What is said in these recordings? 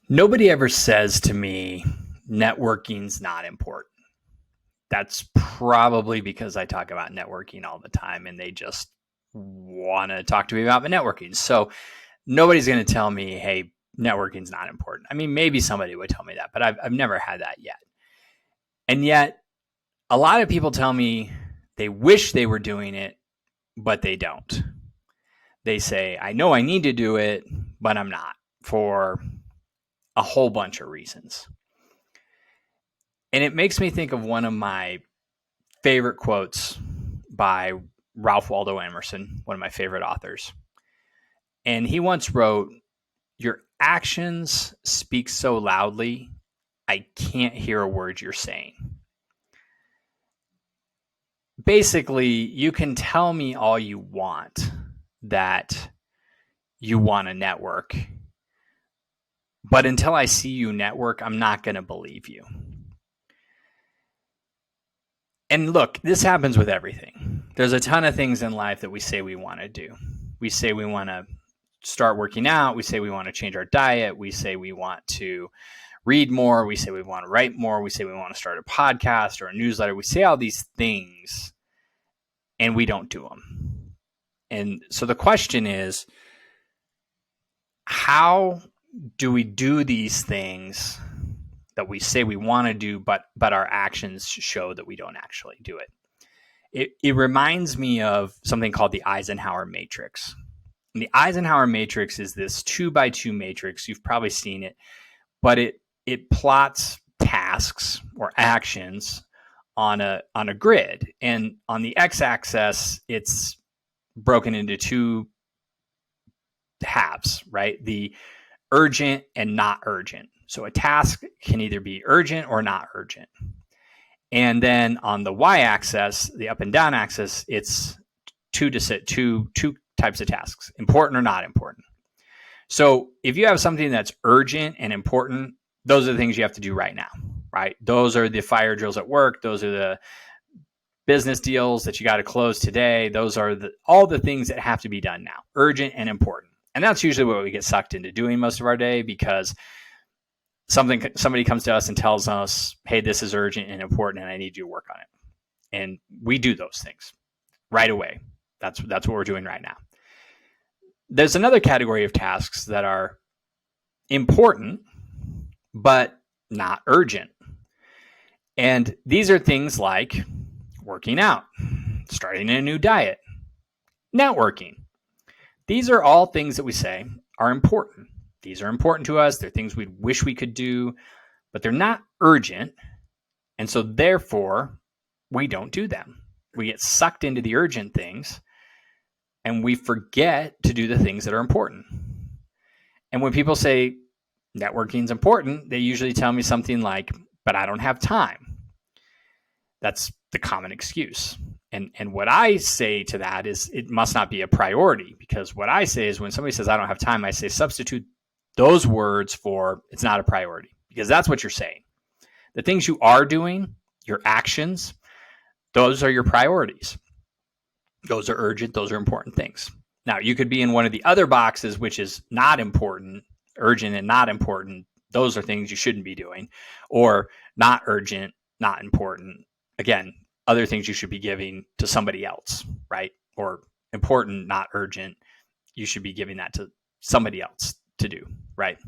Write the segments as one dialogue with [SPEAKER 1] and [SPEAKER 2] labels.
[SPEAKER 1] Nobody ever says to me, networking's not important. That's probably because I talk about networking all the time and they just want to talk to me about my networking. So nobody's going to tell me, hey, networking's not important. I mean, maybe somebody would tell me that, but I've never had that yet. And yet, a lot of people tell me they wish they were doing it, but they don't. They say, I know I need to do it, but I'm not, for a whole bunch of reasons. And it makes me think of one of my favorite quotes by Ralph Waldo Emerson, one of my favorite authors. And he once wrote, "Your actions speak so loudly, I can't hear a word you're saying." Basically, you can tell me all you want that you want to network, but until I see you network, I'm not going to believe you. And look, this happens with everything. There's a ton of things in life that we say we want to do. We say we want to start working out. We say we want to change our diet. We say we want to read more. We say we want to write more. We say we want to start a podcast or a newsletter. We say all these things and we don't do them. And so the question is, how do we do these things that we say we want to do, but our actions show that we don't actually do it? It reminds me of something called the Eisenhower Matrix. And the Eisenhower Matrix is this 2x2 matrix. You've probably seen it, but it plots tasks or actions on a grid. And on the x-axis, it's broken into two halves, right? The urgent and not urgent. So a task can either be urgent or not urgent. And then on the y-axis, the up and down axis, it's two types of tasks, important or not important. So if you have something that's urgent and important, those are the things you have to do right now, right? Those are the fire drills at work. Those are the business deals that you got to close today. Those are all the things that have to be done now, urgent and important. And that's usually what we get sucked into doing most of our day, because somebody comes to us and tells us, hey, this is urgent and important and I need you to work on it. And we do those things right away. That's what we're doing right now. There's another category of tasks that are important, but not urgent. And these are things like working out, starting a new diet, networking. These are all things that we say are important. These are important to us. They're things we wish we could do, but they're not urgent. And so therefore, we don't do them. We get sucked into the urgent things and we forget to do the things that are important. And when people say networking is important, they usually tell me something like, but I don't have time. That's the common excuse. And what I say to that is it must not be a priority, because what I say is when somebody says I don't have time, I say substitute those words for it's not a priority, because that's what you're saying. The things you are doing, your actions, those are your priorities. Those are urgent. Those are important things. Now, you could be in one of the other boxes, which is not important, urgent and not important. Those are things you shouldn't be doing. Or not urgent, not important. Again, other things you should be giving to somebody else, right? Or important, not urgent. You should be giving that to somebody else to do, right?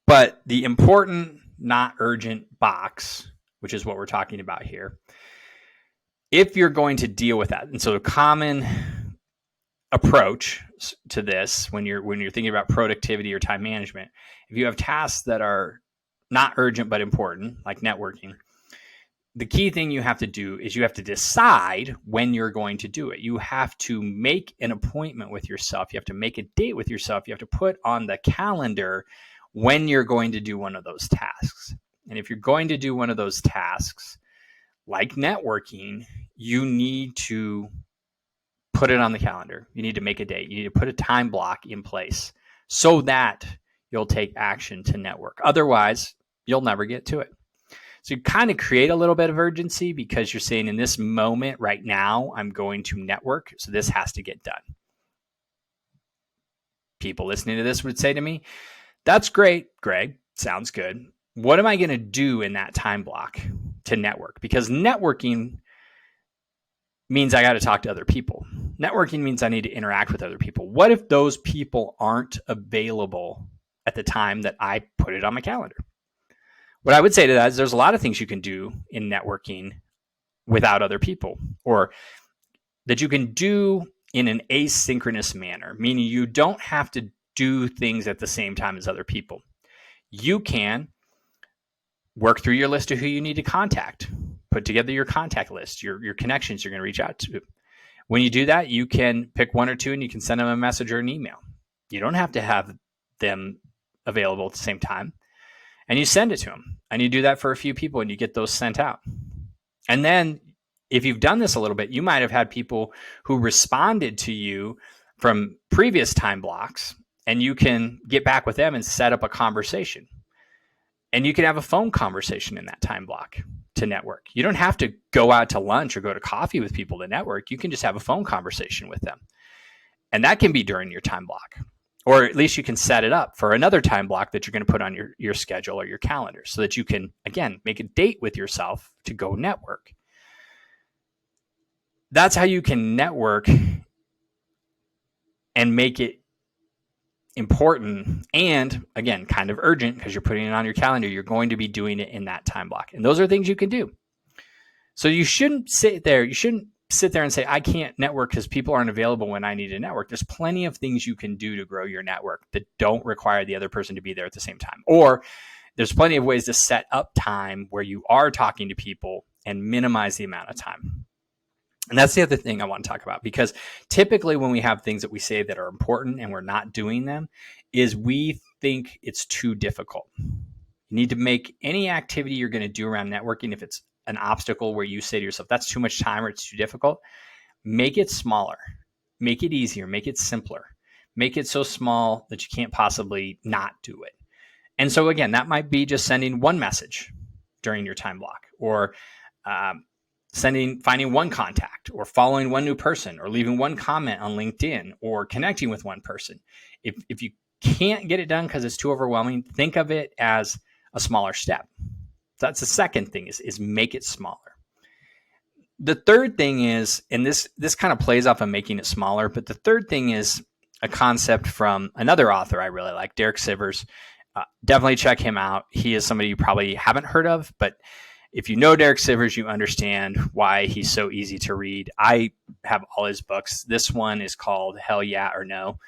[SPEAKER 1] But the important, not urgent box, which is what we're talking about here, if you're going to deal with that, and so a common approach to this when you're thinking about productivity or time management, if you have tasks that are not urgent but important, like networking, the key thing you have to do is you have to decide when you're going to do it. You have to make an appointment with yourself. You have to make a date with yourself. You have to put on the calendar when you're going to do one of those tasks. And if you're going to do one of those tasks, like networking, you need to put it on the calendar. You need to make a date. You need to put a time block in place so that you'll take action to network. Otherwise, you'll never get to it. So you kind of create a little bit of urgency because you're saying in this moment right now, I'm going to network. So this has to get done. people listening to this would say to me, that's great, Greg. Sounds good. What am I going to do in that time block to network? Because networking means I got to talk to other people. Networking means I need to interact with other people. What if those people aren't available at the time that I put it on my calendar? What I would say to that is there's a lot of things you can do in networking without other people, or that you can do in an asynchronous manner, meaning you don't have to do things at the same time as other people. You can work through your list of who you need to contact, put together your contact list, your connections you're going to reach out to. When you do that, you can pick one or two and you can send them a message or an email. You don't have to have them available at the same time. And you send it to them. And you do that for a few people and you get those sent out. And then if you've done this a little bit, you might have had people who responded to you from previous time blocks, and you can get back with them and set up a conversation. And you can have a phone conversation in that time block to network. You don't have to go out to lunch or go to coffee with people to network. You can just have a phone conversation with them. And that can be during your time block. Or at least you can set it up for another time block that you're going to put on your schedule or your calendar so that you can, again, make a date with yourself to go network. That's how you can network and make it important and, again, kind of urgent because you're putting it on your calendar. You're going to be doing it in that time block. And those are things you can do. So you shouldn't sit there. You shouldn't sit there and say, I can't network because people aren't available when I need to network. There's plenty of things you can do to grow your network that don't require the other person to be there at the same time. Or there's plenty of ways to set up time where you are talking to people and minimize the amount of time. And that's the other thing I want to talk about, because typically when we have things that we say that are important and we're not doing them, is we think it's too difficult. You need to make any activity you're going to do around networking, if it's an obstacle where you say to yourself, that's too much time or it's too difficult, make it smaller, make it easier, make it simpler, make it so small that you can't possibly not do it. And so again, that might be just sending one message during your time block, or finding one contact, or following one new person, or leaving one comment on LinkedIn, or connecting with one person. If you can't get it done because it's too overwhelming, think of it as a smaller step. That's the second thing, is make it smaller. The third thing is, and this kind of plays off of making it smaller, but the third thing is a concept from another author I really like, Derek Sivers. Definitely check him out. He is somebody you probably haven't heard of, but if you know Derek Sivers, you understand why he's so easy to read. I have all his books. This one is called Hell Yeah or No.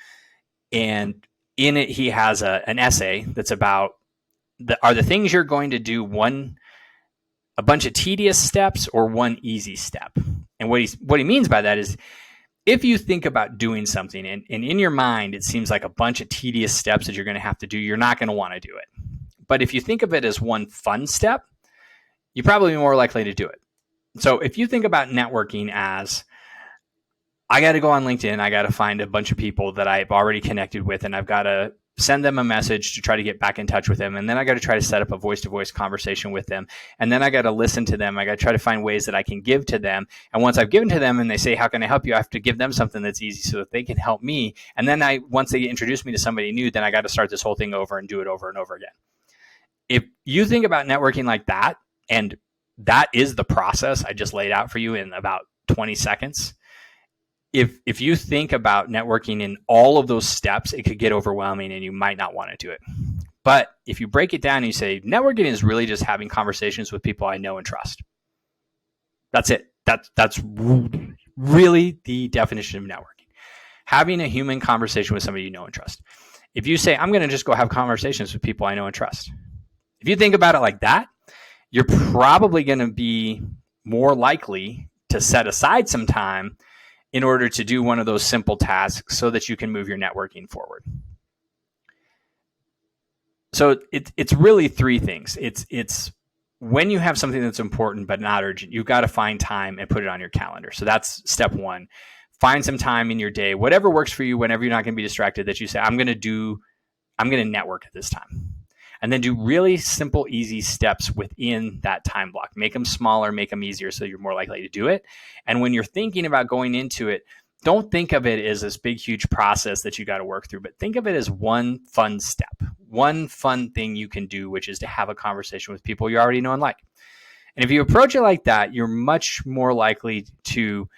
[SPEAKER 1] And in it, he has an essay that's about, are the things you're going to do a bunch of tedious steps or one easy step? And what he means by that is, if you think about doing something and in your mind, it seems like a bunch of tedious steps that you're going to have to do, you're not going to want to do it. But if you think of it as one fun step, you're probably more likely to do it. So if you think about networking as, I got to go on LinkedIn, I got to find a bunch of people that I've already connected with, and I've got to send them a message to try to get back in touch with them. And then I got to try to set up a voice-to-voice conversation with them. And then I got to listen to them. I got to try to find ways that I can give to them. And once I've given to them and they say, how can I help you? I have to give them something that's easy so that they can help me. And then once they introduce me to somebody new, then I got to start this whole thing over and do it over and over again. If you think about networking like that, and that is the process I just laid out for you in about 20 seconds. If you think about networking in all of those steps, it could get overwhelming and you might not want to do it. But if you break it down and you say, networking is really just having conversations with people I know and trust. That's it. That's really the definition of networking. Having a human conversation with somebody you know and trust. If you say, I'm going to just go have conversations with people I know and trust. If you think about it like that, you're probably going to be more likely to set aside some time in order to do one of those simple tasks so that you can move your networking forward. So it's really three things. It's when you have something that's important but not urgent, you've got to find time and put it on your calendar. So that's step one. Find some time in your day, whatever works for you, whenever you're not going to be distracted, that you say, I'm going to network at this time. And then do really simple, easy steps within that time block. Make them smaller, make them easier so you're more likely to do it. And when you're thinking about going into it, don't think of it as this big, huge process that you got to work through, but think of it as one fun step, one fun thing you can do, which is to have a conversation with people you already know and like. And if you approach it like that, you're much more likely to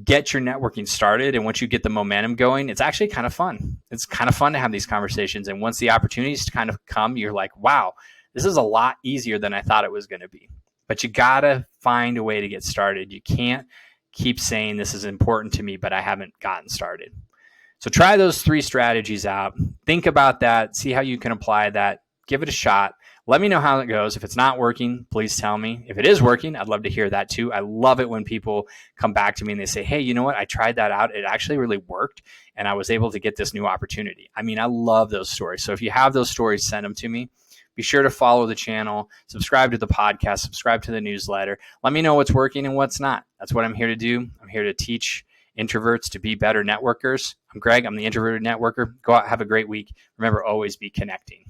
[SPEAKER 1] get your networking started. And once you get the momentum going, it's actually kind of fun. It's kind of fun to have these conversations. And once the opportunities kind of come, you're like, wow, this is a lot easier than I thought it was going to be. But you got to find a way to get started. You can't keep saying this is important to me, but I haven't gotten started. So try those 3 strategies out. Think about that. See how you can apply that. Give it a shot. Let me know how it goes. If it's not working, please tell me. If it is working, I'd love to hear that too. I love it when people come back to me and they say, hey, you know what? I tried that out. It actually really worked, and I was able to get this new opportunity. I mean, I love those stories. So if you have those stories, send them to me. Be sure to follow the channel, subscribe to the podcast, subscribe to the newsletter. Let me know what's working and what's not. That's what I'm here to do. I'm here to teach introverts to be better networkers. I'm Greg. I'm the Introverted Networker. Go out, have a great week. Remember, always be connecting.